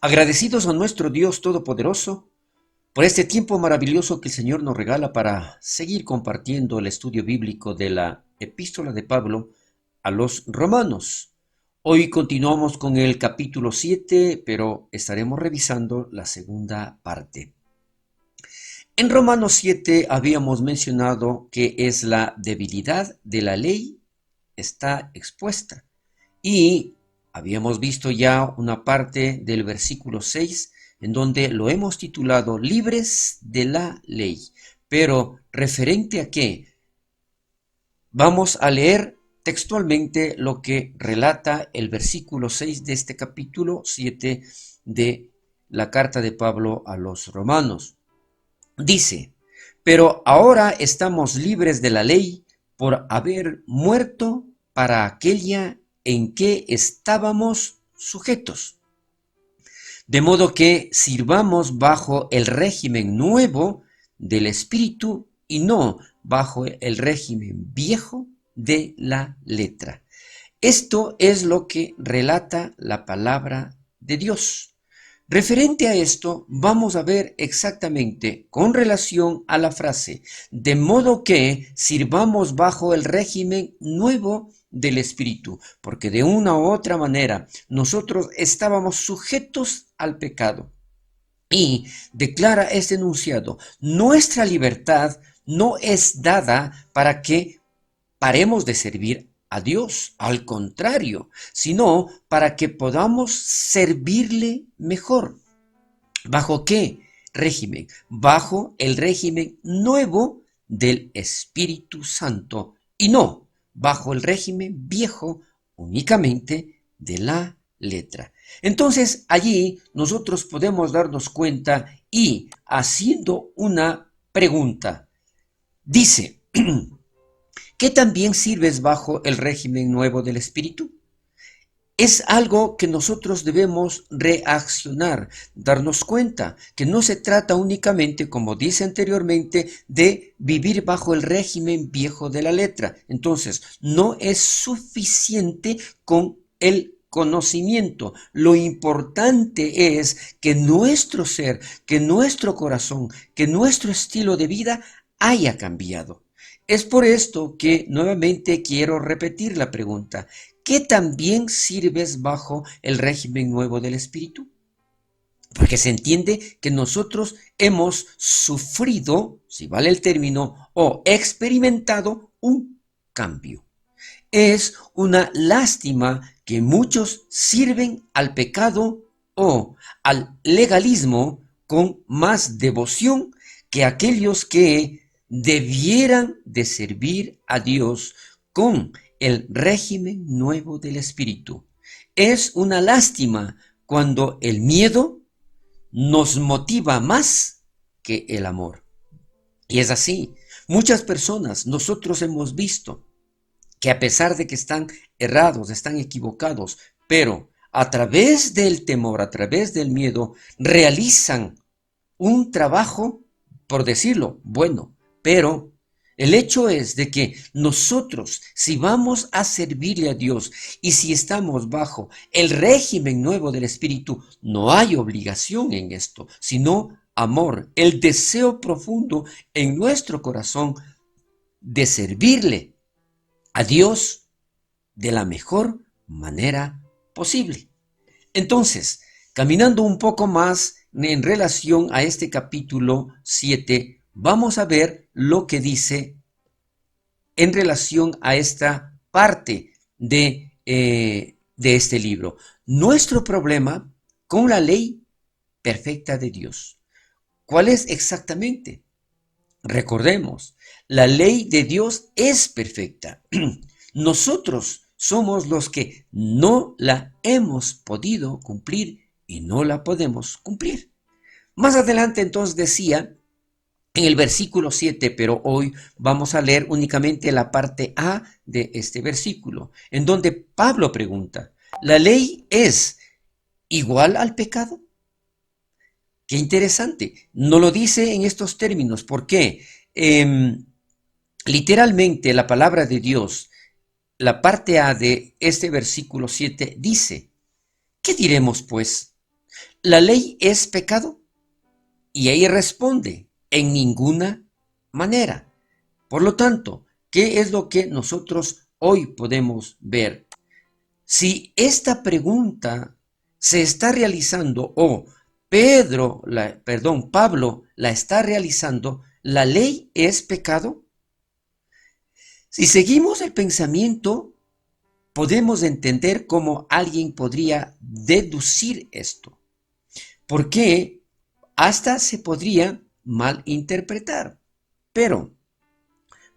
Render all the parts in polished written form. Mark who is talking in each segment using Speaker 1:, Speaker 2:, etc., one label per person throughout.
Speaker 1: Agradecidos a nuestro Dios Todopoderoso por este tiempo maravilloso que el Señor nos regala para seguir compartiendo el estudio bíblico de la Epístola de Pablo a los Romanos. Hoy continuamos con el capítulo 7, pero estaremos revisando la segunda parte. En Romanos 7 habíamos mencionado que es la debilidad de la ley está expuesta. Y habíamos visto ya una parte del versículo 6 en donde lo hemos titulado libres de la ley. Pero referente a qué, vamos a leer textualmente lo que relata el versículo 6 de este capítulo 7 de la carta de Pablo a los romanos. Dice, pero ahora estamos libres de la ley por haber muerto para aquella en que estábamos sujetos. De modo que sirvamos bajo el régimen nuevo del Espíritu y no bajo el régimen viejo de la letra. Esto es lo que relata la palabra de Dios. Referente a esto, vamos a ver exactamente con relación a la frase, de modo que sirvamos bajo el régimen nuevo del Espíritu, porque de una u otra manera nosotros estábamos sujetos al pecado. Y declara este enunciado, nuestra libertad no es dada para que paremos de servir a Dios, al contrario, sino para que podamos servirle mejor. ¿Bajo qué régimen? Bajo el régimen nuevo del Espíritu Santo y no bajo el régimen viejo únicamente de la letra. Entonces allí nosotros podemos darnos cuenta y haciendo una pregunta, dice, ¿qué también sirves bajo el régimen nuevo del Espíritu? Es algo que nosotros debemos reaccionar, darnos cuenta que no se trata únicamente, como dice anteriormente, de vivir bajo el régimen viejo de la letra. Entonces, no es suficiente con el conocimiento. Lo importante es que nuestro ser, que nuestro corazón, que nuestro estilo de vida haya cambiado. Es por esto que nuevamente quiero repetir la pregunta. ¿Qué también sirves bajo el régimen nuevo del Espíritu? Porque se entiende que nosotros hemos sufrido, si vale el término, o experimentado un cambio. Es una lástima que muchos sirven al pecado o al legalismo con más devoción que aquellos que debieran de servir a Dios con el régimen nuevo del Espíritu. Es una lástima cuando el miedo nos motiva más que el amor. Y es así. Muchas personas, nosotros hemos visto que a pesar de que están errados, están equivocados, pero a través del temor, a través del miedo, realizan un trabajo, por decirlo, bueno, pero el hecho es de que nosotros, si vamos a servirle a Dios y si estamos bajo el régimen nuevo del Espíritu, no hay obligación en esto, sino amor, el deseo profundo en nuestro corazón de servirle a Dios de la mejor manera posible. Entonces, caminando un poco más en relación a este capítulo 7, vamos a ver lo que dice en relación a esta parte de este libro. Nuestro problema con la ley perfecta de Dios. ¿Cuál es exactamente? Recordemos, la ley de Dios es perfecta. Nosotros somos los que no la hemos podido cumplir y no la podemos cumplir. Más adelante entonces decía en el versículo 7, pero hoy vamos a leer únicamente la parte A de este versículo, en donde Pablo pregunta, ¿la ley es igual al pecado? Qué interesante, no lo dice en estos términos, ¿por qué? Literalmente la palabra de Dios, la parte A de este versículo 7 dice, ¿qué diremos pues? ¿La ley es pecado? Y ahí responde, en ninguna manera. Por lo tanto, ¿qué es lo que nosotros hoy podemos ver? Si esta pregunta se está realizando o Pablo la está realizando, ¿la ley es pecado? Si seguimos el pensamiento, podemos entender cómo alguien podría deducir esto. ¿Por qué? Hasta se podría malinterpretar. Pero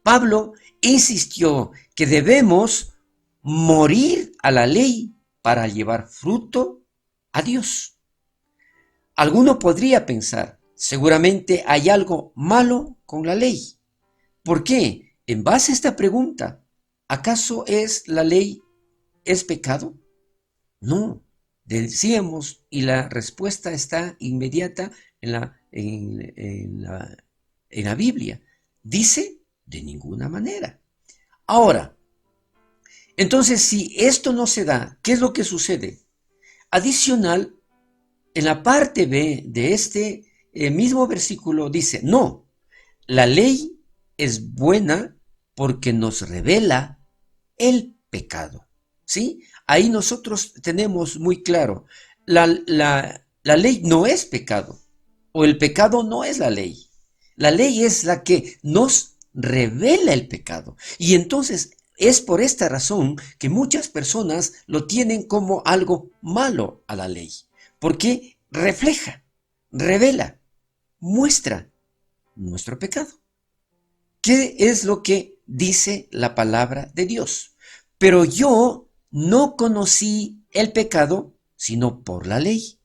Speaker 1: Pablo insistió que debemos morir a la ley para llevar fruto a Dios. Alguno podría pensar, seguramente hay algo malo con la ley. ¿Por qué? En base a esta pregunta, ¿acaso es la ley es pecado? No, decíamos, y la respuesta está inmediata en la Biblia. Dice, de ninguna manera. Ahora, entonces, si esto no se da, ¿qué es lo que sucede? Adicional, en la parte B de este mismo versículo dice, no, la ley es buena porque nos revela el pecado. ¿Sí? Ahí nosotros tenemos muy claro, la ley no es pecado, o el pecado no es la ley. La ley es la que nos revela el pecado. Y entonces es por esta razón que muchas personas lo tienen como algo malo a la ley, porque refleja, revela, muestra nuestro pecado. ¿Qué es lo que dice la palabra de Dios? Pero yo no conocí el pecado sino por la ley,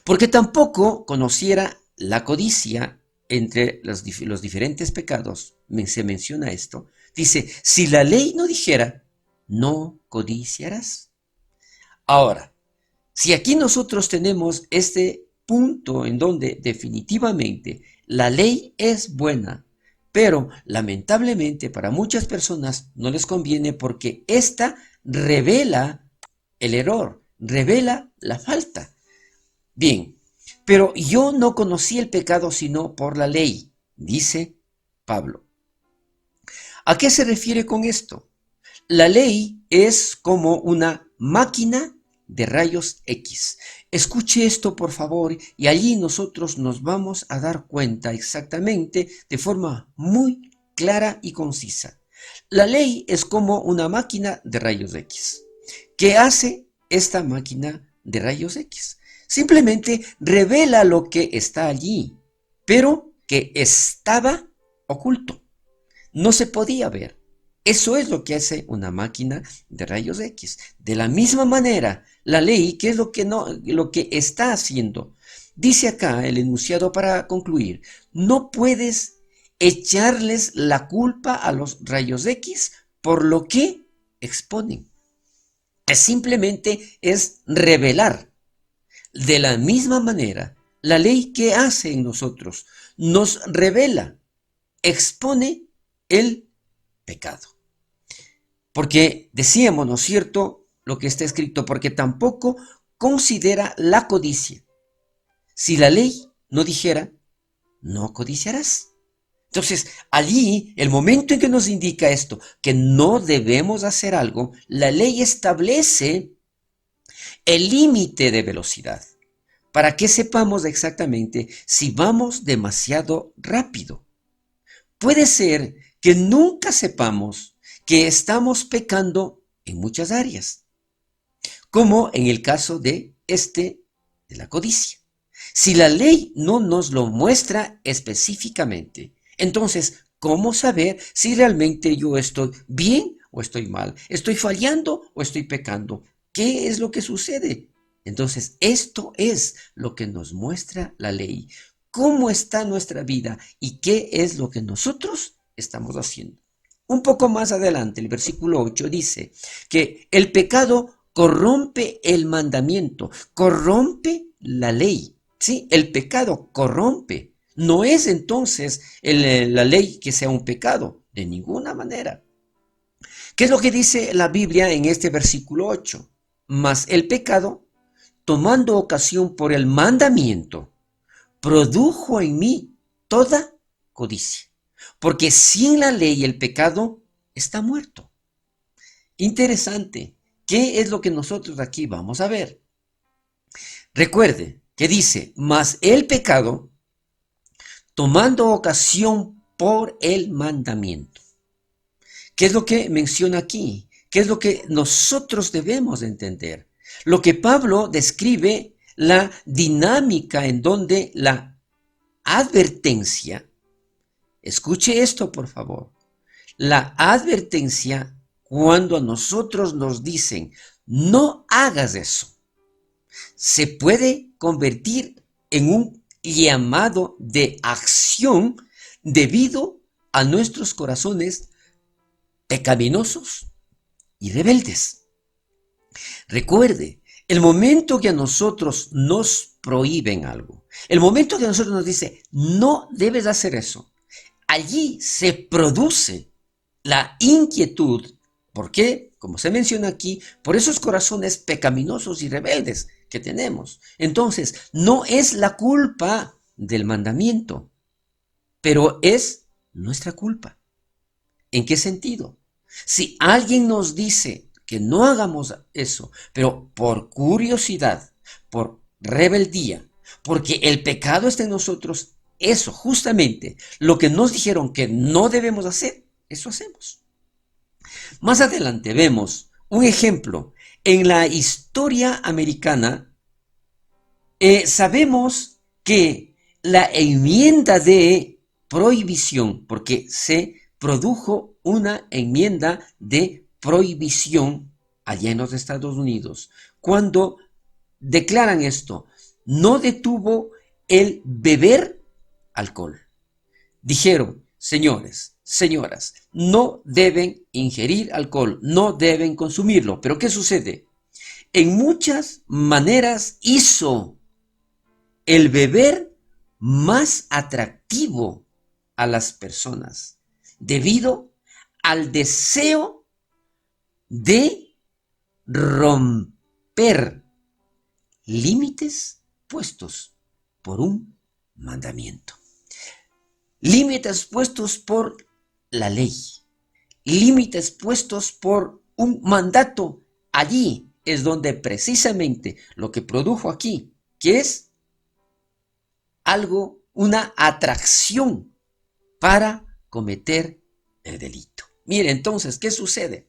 Speaker 1: porque tampoco conociera la codicia entre los diferentes pecados. Se menciona esto. Dice, si la ley no dijera, no codiciarás. Ahora, si aquí nosotros tenemos este punto en donde definitivamente la ley es buena, pero lamentablemente para muchas personas no les conviene porque esta revela el error, revela la falta. Bien, pero yo no conocí el pecado sino por la ley, dice Pablo. ¿A qué se refiere con esto? La ley es como una máquina de rayos X. Escuche esto, por favor, y allí nosotros nos vamos a dar cuenta exactamente de forma muy clara y concisa. La ley es como una máquina de rayos X. ¿Qué hace esta máquina de rayos X? Simplemente revela lo que está allí, pero que estaba oculto. No se podía ver. Eso es lo que hace una máquina de rayos X. De la misma manera, la ley, ¿qué es lo que está haciendo? Dice acá el enunciado para concluir, no puedes echarles la culpa a los rayos X por lo que exponen. Simplemente es revelar. De la misma manera, la ley que hace en nosotros nos revela, expone el pecado. Porque decíamos, ¿no es cierto?, lo que está escrito, porque tampoco considera la codicia. Si la ley no dijera, no codiciarás. Entonces, allí, el momento en que nos indica esto, que no debemos hacer algo, la ley establece el límite de velocidad para que sepamos exactamente si vamos demasiado rápido. Puede ser que nunca sepamos que estamos pecando en muchas áreas, como en el caso de la codicia. Si la ley no nos lo muestra específicamente, entonces, ¿cómo saber si realmente yo estoy bien o estoy mal? ¿Estoy fallando o estoy pecando? ¿Qué es lo que sucede? Entonces, esto es lo que nos muestra la ley. ¿Cómo está nuestra vida y qué es lo que nosotros estamos haciendo? Un poco más adelante, el versículo 8 dice que el pecado corrompe el mandamiento, corrompe la ley. ¿Sí? El pecado corrompe. No es entonces la ley que sea un pecado, de ninguna manera. ¿Qué es lo que dice la Biblia en este versículo 8? Mas el pecado tomando ocasión por el mandamiento, produjo en mí toda codicia. Porque sin la ley el pecado está muerto. Interesante. ¿Qué es lo que nosotros aquí vamos a ver? Recuerde que dice, mas el pecado, tomando ocasión por el mandamiento. ¿Qué es lo que menciona aquí? ¿Qué es lo que nosotros debemos de entender? Lo que Pablo describe, la dinámica en donde la advertencia, escuche esto por favor, la advertencia cuando a nosotros nos dicen, no hagas eso, se puede convertir en un llamado de acción debido a nuestros corazones pecaminosos y rebeldes. Recuerde, el momento que a nosotros nos prohíben algo, el momento que a nosotros nos dice, no debes hacer eso, allí se produce la inquietud. ¿Por qué? Como se menciona aquí, por esos corazones pecaminosos y rebeldes que tenemos. Entonces, no es la culpa del mandamiento, pero es nuestra culpa. ¿En qué sentido? Si alguien nos dice que no hagamos eso, pero por curiosidad, por rebeldía, porque el pecado está en nosotros, eso justamente, lo que nos dijeron que no debemos hacer, eso hacemos. Más adelante vemos un ejemplo. En la historia americana, sabemos que la enmienda de prohibición, porque se produjo una enmienda de prohibición allá en los Estados Unidos, cuando declaran esto, no detuvo el beber alcohol. Dijeron, señores, señoras, no deben ingerir alcohol, no deben consumirlo. Pero ¿qué sucede? En muchas maneras hizo el beber más atractivo a las personas debido al deseo de romper límites puestos por un mandamiento. Límites puestos por la ley, límites puestos por un mandato. Allí es donde precisamente lo que produjo aquí, que es algo, una atracción para cometer el delito. Mire, entonces, ¿qué sucede?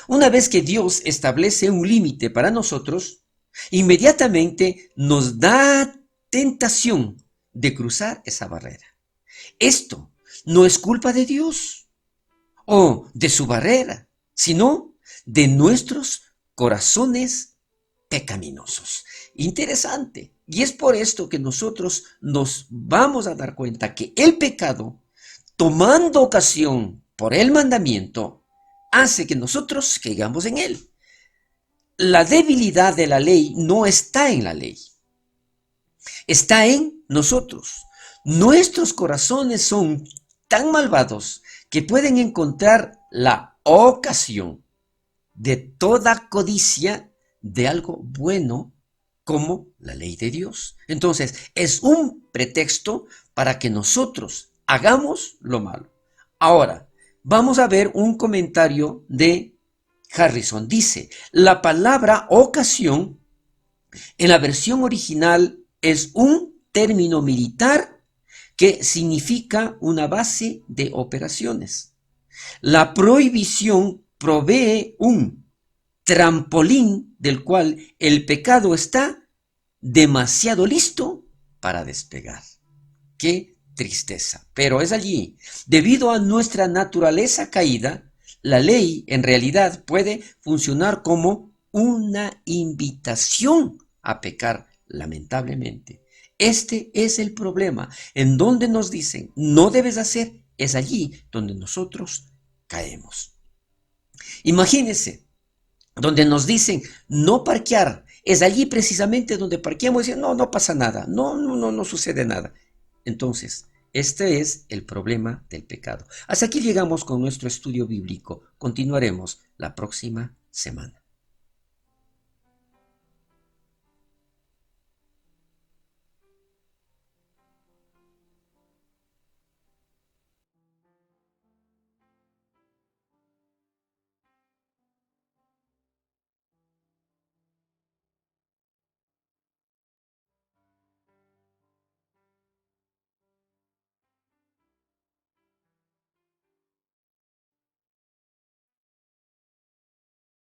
Speaker 1: Una vez que Dios establece un límite para nosotros, inmediatamente nos da tentación de cruzar esa barrera. Esto no es culpa de Dios o de su barrera, sino de nuestros corazones pecaminosos. Interesante. Y es por esto que nosotros nos vamos a dar cuenta que el pecado, tomando ocasión por el mandamiento, hace que nosotros caigamos en él. La debilidad de la ley no está en la ley, está en nosotros. Nuestros corazones son tan malvados que pueden encontrar la ocasión de toda codicia de algo bueno como la ley de Dios. Entonces, es un pretexto para que nosotros hagamos lo malo. Ahora, vamos a ver un comentario de Harrison. Dice, la palabra ocasión en la versión original es un término militar que significa una base de operaciones. La prohibición provee un trampolín del cual el pecado está demasiado listo para despegar. ¡Qué tristeza! Pero es allí. Debido a nuestra naturaleza caída, la ley en realidad puede funcionar como una invitación a pecar, lamentablemente. Este es el problema. En donde nos dicen no debes hacer, es allí donde nosotros caemos. Imagínense, donde nos dicen no parquear, es allí precisamente donde parqueamos y dicen no pasa nada, no sucede nada. Entonces, este es el problema del pecado. Hasta aquí llegamos con nuestro estudio bíblico. Continuaremos la próxima semana.